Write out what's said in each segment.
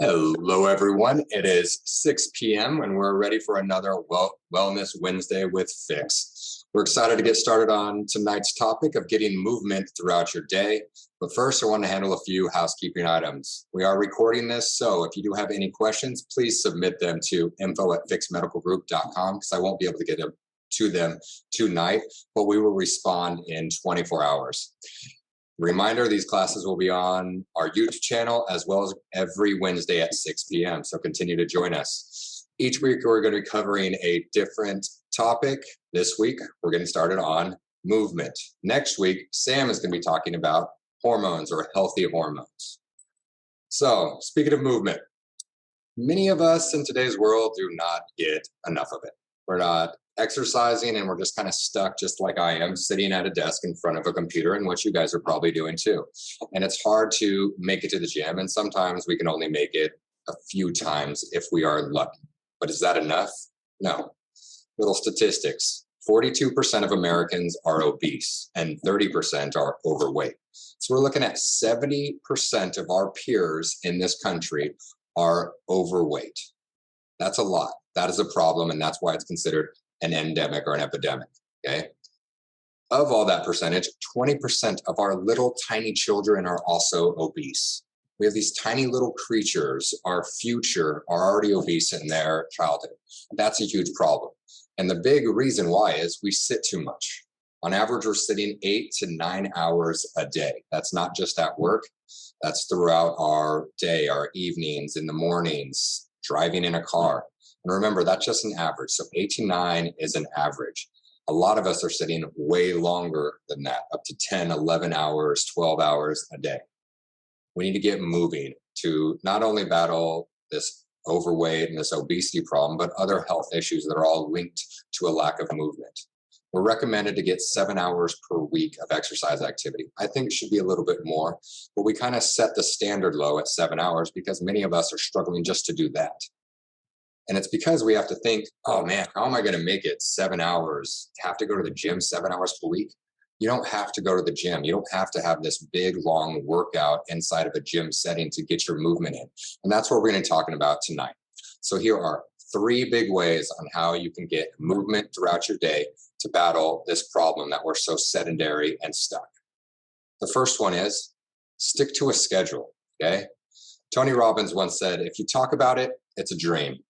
Hello, everyone. It is 6 p.m. and we're ready for another Wellness Wednesday with Fix. We're excited to get started on tonight's topic of getting movement throughout your day. But first, I want to handle a few housekeeping items. We are recording this, so if you do have any questions, please submit them to info@fixmedicalgroup.com because I won't be able to get to them tonight, but we will respond in 24 hours. Reminder, these classes will be on our YouTube channel as well as every Wednesday at 6 p.m. So continue to join us. Each week, we're going to be covering a different topic. This week, we're getting started on movement. Next week, Sam is going to be talking about hormones or healthy hormones. So speaking of movement, many of us in today's world do not get enough of it. We're not exercising and we're just kind of stuck, just like I am, sitting at a desk in front of a computer, and what you guys are probably doing too. And it's hard to make it to the gym, and sometimes we can only make it a few times if we are lucky. But is that enough? No. Little statistics. 42% of Americans are obese and 30% are overweight. So we're looking at 70% of our peers in this country are overweight. That's a lot. That is a problem, and that's why it's considered an endemic or an epidemic, okay? Of all that percentage, 20% of our little tiny children are also obese. We have these tiny little creatures, our future, are already obese in their childhood. That's a huge problem. And the big reason why is we sit too much. On average, we're sitting 8 to 9 hours a day. That's not just at work. That's throughout our day, our evenings, in the mornings, driving in a car. And remember, that's just an average. So 8 to 9 is an average. A lot of us are sitting way longer than that, up to 10, 11 hours, 12 hours a day. We need to get moving to not only battle this overweight and this obesity problem, but other health issues that are all linked to a lack of movement. We're recommended to get 7 hours per week of exercise activity. I think it should be a little bit more, but we kind of set the standard low at 7 hours because many of us are struggling just to do that. And it's because we have to think, oh man, how am I going to make it 7 hours? Have to go to the gym 7 hours per week? You don't have to go to the gym. You don't have to have this big, long workout inside of a gym setting to get your movement in. And that's what we're going to be talking about tonight. So here are 3 big ways on how you can get movement throughout your day to battle this problem that we're so sedentary and stuck. The first one is stick to a schedule, okay? Tony Robbins once said, if you talk about it, it's a dream.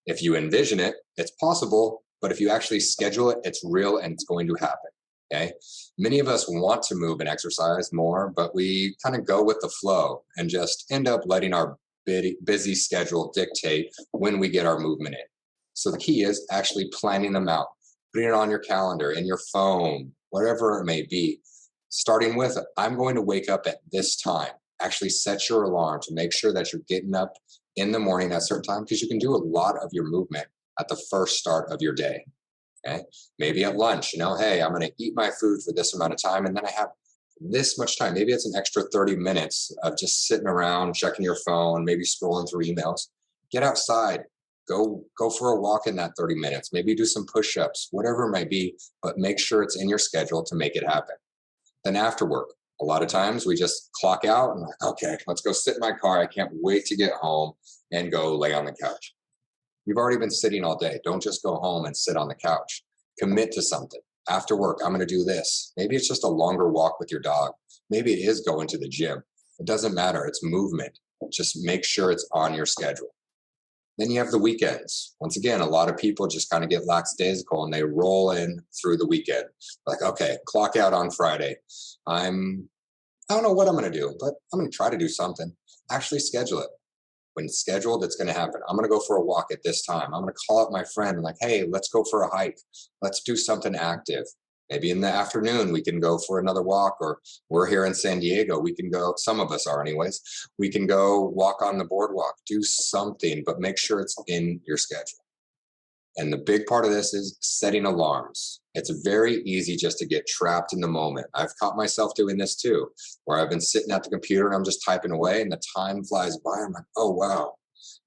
If you envision it, it's possible, but if you actually schedule it, it's real and it's going to happen, okay? Many of us want to move and exercise more, but we kind of go with the flow and just end up letting our busy schedule dictate when we get our movement in. So the key is actually planning them out, putting it on your calendar, in your phone, whatever it may be, starting with, I'm going to wake up at this time. Actually set your alarm to make sure that you're getting up in the morning at a certain time, because you can do a lot of your movement at the first start of your day, okay? Maybe at lunch, hey, I'm gonna eat my food for this amount of time, and then I have this much time. Maybe it's an extra 30 minutes of just sitting around, checking your phone, maybe scrolling through emails. Get outside, go for a walk in that 30 minutes, maybe do some push-ups, whatever it might be, but make sure it's in your schedule to make it happen. Then after work, a lot of times we just clock out and like, okay, let's go sit in my car. I can't wait to get home and go lay on the couch. You've already been sitting all day. Don't just go home and sit on the couch. Commit to something. After work, I'm going to do this. Maybe it's just a longer walk with your dog. Maybe it is going to the gym. It doesn't matter. It's movement. Just make sure it's on your schedule. Then you have the weekends. Once again, a lot of people just kind of get lackadaisical and they roll in through the weekend. Like, okay, clock out on Friday. I don't know what I'm going to do, but I'm going to try to do something. Actually schedule it. When it's scheduled, it's going to happen. I'm going to go for a walk at this time. I'm going to call up my friend and like, hey, let's go for a hike. Let's do something active. Maybe in the afternoon, we can go for another walk, or we're here in San Diego. We can go, some of us are anyways, we can go walk on the boardwalk, do something, but make sure it's in your schedule. And the big part of this is setting alarms. It's very easy just to get trapped in the moment. I've caught myself doing this too, where I've been sitting at the computer and I'm just typing away and the time flies by. I'm like, oh, wow.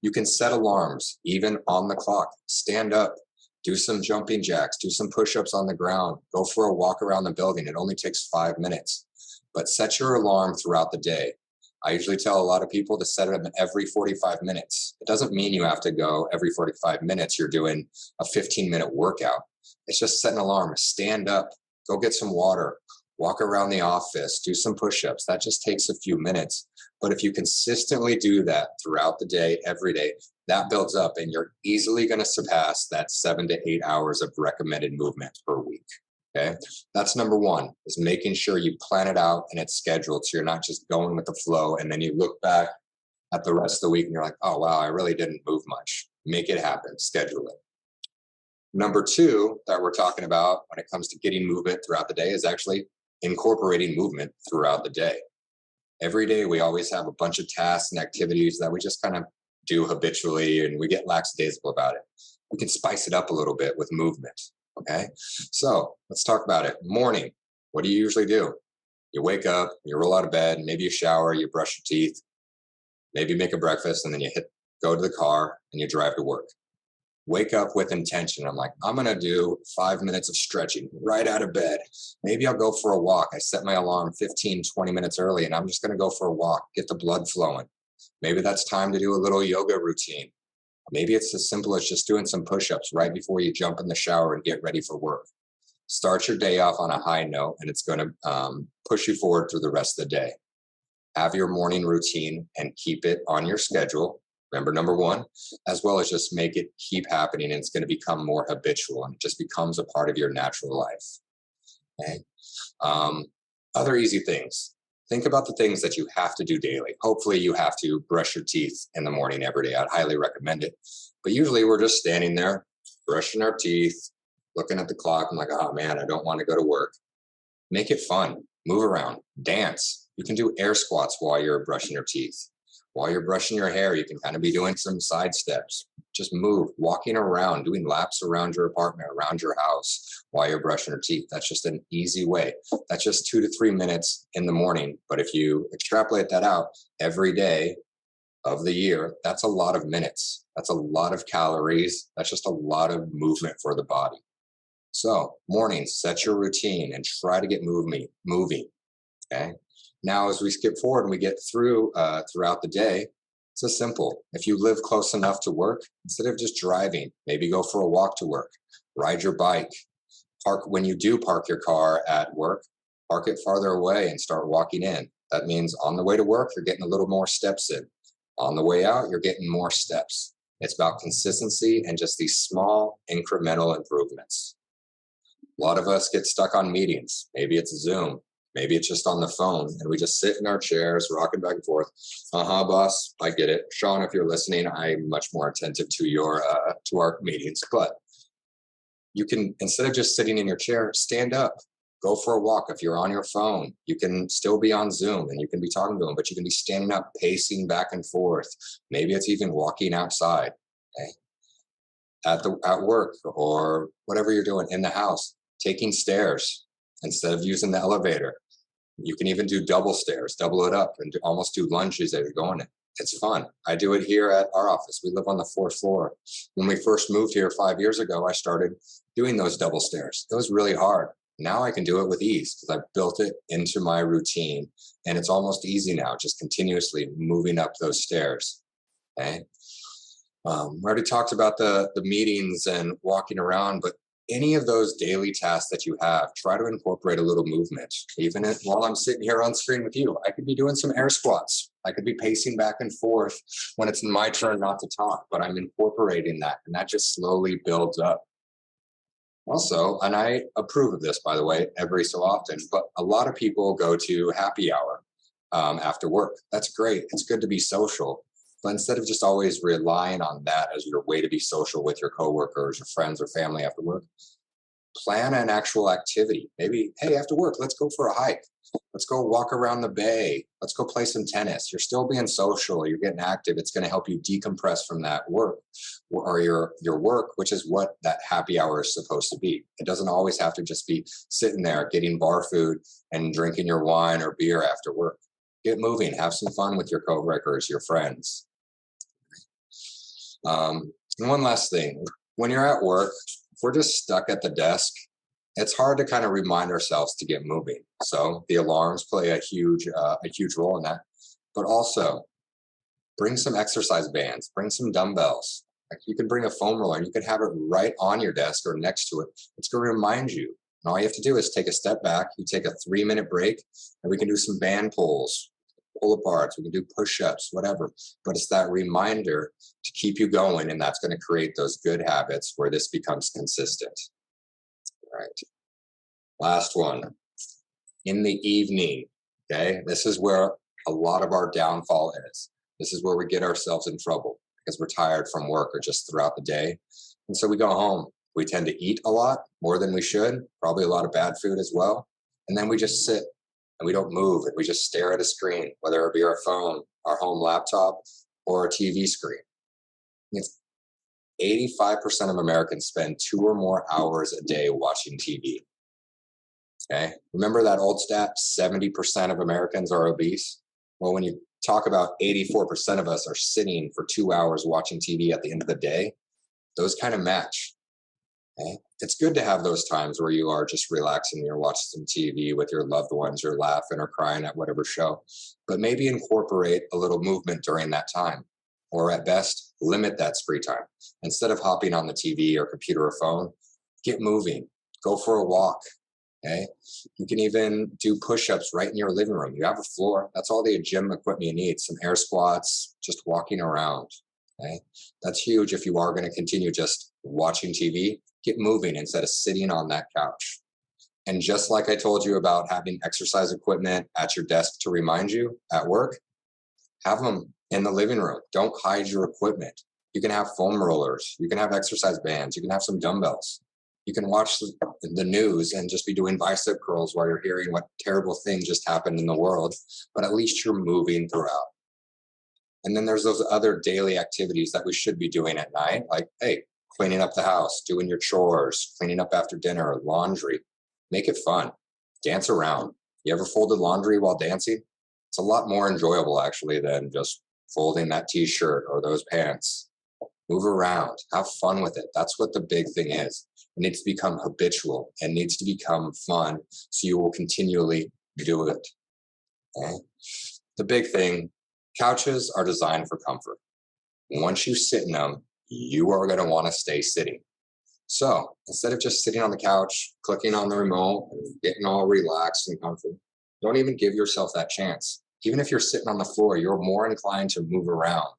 You can set alarms even on the clock. Stand up, do some jumping jacks, do some push-ups on the ground, go for a walk around the building. It only takes 5 minutes, but set your alarm throughout the day. I usually tell a lot of people to set them every 45 minutes. It doesn't mean you have to go every 45 minutes, you're doing a 15-minute workout. It's just set an alarm, stand up, go get some water, walk around the office, do some push-ups. That just takes a few minutes. But if you consistently do that throughout the day, every day, that builds up and you're easily going to surpass that 7 to 8 hours of recommended movement per week. Okay. That's number one, is making sure you plan it out and it's scheduled. So you're not just going with the flow. And then you look back at the rest of the week and you're like, oh, wow, I really didn't move much. Make it happen, schedule it. Number two that we're talking about when it comes to getting movement throughout the day is actually incorporating movement throughout the day. Every day, we always have a bunch of tasks and activities that we just kind of do habitually and we get lackadaisical about it. We can spice it up a little bit with movement. Okay. So let's talk about it. Morning. What do you usually do? You wake up, you roll out of bed, maybe you shower, you brush your teeth, maybe make a breakfast, and then you go to the car and you drive to work. Wake up with intention. I'm like, I'm going to do 5 minutes of stretching right out of bed. Maybe I'll go for a walk. I set my alarm 15, 20 minutes early, and I'm just going to go for a walk, get the blood flowing. Maybe that's time to do a little yoga routine. Maybe it's as simple as just doing some push-ups right before you jump in the shower and get ready for work. Start your day off on a high note, and it's going to push you forward through the rest of the day. Have your morning routine and keep it on your schedule. Remember, number one, as well as just make it keep happening, and it's going to become more habitual and it just becomes a part of your natural life. Okay. Other easy things. Think about the things that you have to do daily. Hopefully you have to brush your teeth in the morning every day. I'd highly recommend it. But usually we're just standing there, brushing our teeth, looking at the clock. I'm like, oh man, I don't want to go to work. Make it fun. Move around, dance. You can do air squats while you're brushing your teeth. While you're brushing your hair, you can kind of be doing some side steps. Just move, walking around, doing laps around your apartment, around your house while you're brushing your teeth. That's just an easy way. That's just 2 to 3 minutes in the morning. But if you extrapolate that out every day of the year, that's a lot of minutes. That's a lot of calories. That's just a lot of movement for the body. So mornings, set your routine and try to get moving. Okay. Now, as we skip forward and we get through throughout the day, it's as simple. If you live close enough to work, instead of just driving, maybe go for a walk to work, ride your bike, park when you do park your car at work, park it farther away and start walking in. That means on the way to work, you're getting a little more steps in. On the way out, you're getting more steps. It's about consistency and just these small incremental improvements. A lot of us get stuck on meetings. Maybe it's Zoom. Maybe it's just on the phone and we just sit in our chairs, rocking back and forth. Boss, I get it. Sean, if you're listening, I'm much more attentive to our meetings. But you can, instead of just sitting in your chair, stand up, go for a walk. If you're on your phone, you can still be on Zoom and you can be talking to them, but you can be standing up, pacing back and forth. Maybe it's even walking outside, okay? At work or whatever you're doing in the house, taking stairs instead of using the elevator. You can even do double stairs, double it up and almost do lunges as you're going in. It's fun. I do it here at our office. We live on the 4th floor. When we first moved here 5 years ago, I started doing those double stairs. It was really hard. Now I can do it with ease because I've built it into my routine and it's almost easy now, just continuously moving up those stairs. Okay. We already talked about the meetings and walking around, but any of those daily tasks that you have, try to incorporate a little movement. Even while I'm sitting here on screen with you, I could be doing some air squats. I could be pacing back and forth when it's my turn not to talk, but I'm incorporating that and that just slowly builds up. Also, and I approve of this, by the way, every so often, but a lot of people go to happy hour after work. That's great. It's good to be social. But instead of just always relying on that as your way to be social with your coworkers or friends or family after work, plan an actual activity. Maybe, hey, after work, let's go for a hike. Let's go walk around the bay. Let's go play some tennis. You're still being social. You're getting active. It's going to help you decompress from that work or your work, which is what that happy hour is supposed to be. It doesn't always have to just be sitting there getting bar food and drinking your wine or beer after work. Get moving. Have some fun with your coworkers, your friends. And one last thing, when you're at work, if we're just stuck at the desk, it's hard to kind of remind ourselves to get moving. So the alarms play a huge role in that. but also bring some exercise bands, bring some dumbbells. Like you can bring a foam roller and you can have it right on your desk or next to it. It's going to remind you. And all you have to do is take a step back. You take a 3-minute break and we can do some band pulls, pull aparts. We can do push-ups, whatever. But it's that reminder to keep you going. And that's going to create those good habits where this becomes consistent. All right. Last one. In the evening. Okay. This is where a lot of our downfall is. This is where we get ourselves in trouble because we're tired from work or just throughout the day. And so we go home. We tend to eat a lot, more than we should, probably a lot of bad food as well. And then we just sit and we don't move and we just stare at a screen, whether it be our phone, our home laptop, or a TV screen. It's 85% of Americans spend 2 or more hours a day watching TV. Okay. Remember that old stat, 70% of Americans are obese? Well, when you talk about 84% of us are sitting for 2 hours watching TV at the end of the day, those kind of match. Okay? It's good to have those times where you are just relaxing, you're watching some TV with your loved ones, you're laughing or crying at whatever show, but maybe incorporate a little movement during that time, or at best, limit that screen time. Instead of hopping on the TV or computer or phone, get moving, go for a walk. Okay. You can even do push-ups right in your living room. You have a floor. That's all the gym equipment you need. Some air squats, just walking around. Okay. That's huge if you are going to continue just watching TV. Get moving instead of sitting on that couch. And just like I told you about having exercise equipment at your desk to remind you at work, have them in the living room. Don't hide your equipment. You can have foam rollers. You can have exercise bands. You can have some dumbbells. You can watch the news and just be doing bicep curls while you're hearing what terrible thing just happened in the world, but at least you're moving throughout. And then there's those other daily activities that we should be doing at night, like, hey, cleaning up the house, doing your chores, cleaning up after dinner, laundry. Make it fun. Dance around. You ever folded laundry while dancing? It's a lot more enjoyable, actually, than just folding that t-shirt or those pants. Move around. Have fun with it. That's what the big thing is. It needs to become habitual and needs to become fun so you will continually do it. Okay? The big thing, couches are designed for comfort. Once you sit in them, you are going to want to stay sitting. So instead of just sitting on the couch, clicking on the remote, and getting all relaxed and comfortable, don't even give yourself that chance. Even if you're sitting on the floor, you're more inclined to move around.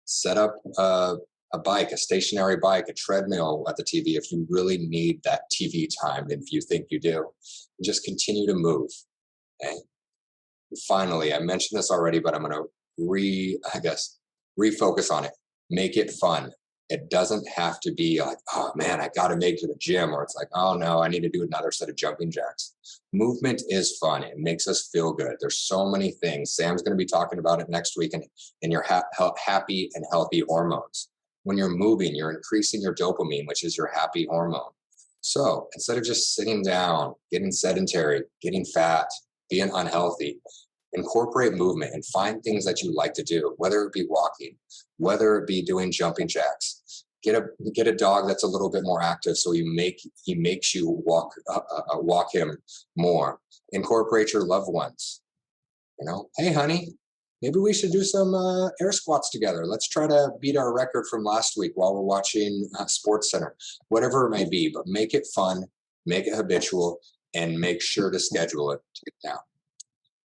Set up a bike, a stationary bike, a treadmill at the TV if you really need that TV time, if you think you do. And just continue to move. Okay. And finally, I mentioned this already, but I'm going to refocus on it. Make it fun. It doesn't have to be like, oh man, I got to make it to the gym, or it's like, oh no, I need to do another set of jumping jacks. Movement is fun. It makes us feel good. There's so many things. Sam's going to be talking about it next week in your happy and healthy hormones. When you're moving, you're increasing your dopamine, which is your happy hormone. So instead of just sitting down, getting sedentary, getting fat, being unhealthy, incorporate movement and find things that you like to do, whether it be walking, whether it be doing jumping jacks. Get a dog that's a little bit more active, so he makes you walk him more. Incorporate your loved ones. You know, hey honey, maybe we should do some air squats together. Let's try to beat our record from last week while we're watching Sports Center. Whatever it may be, but make it fun, make it habitual, and make sure to schedule it now.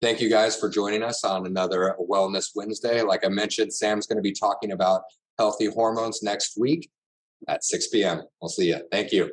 Thank you guys for joining us on another Wellness Wednesday. Like I mentioned, Sam's going to be talking about healthy hormones next week at 6 p.m. We'll see you. Thank you.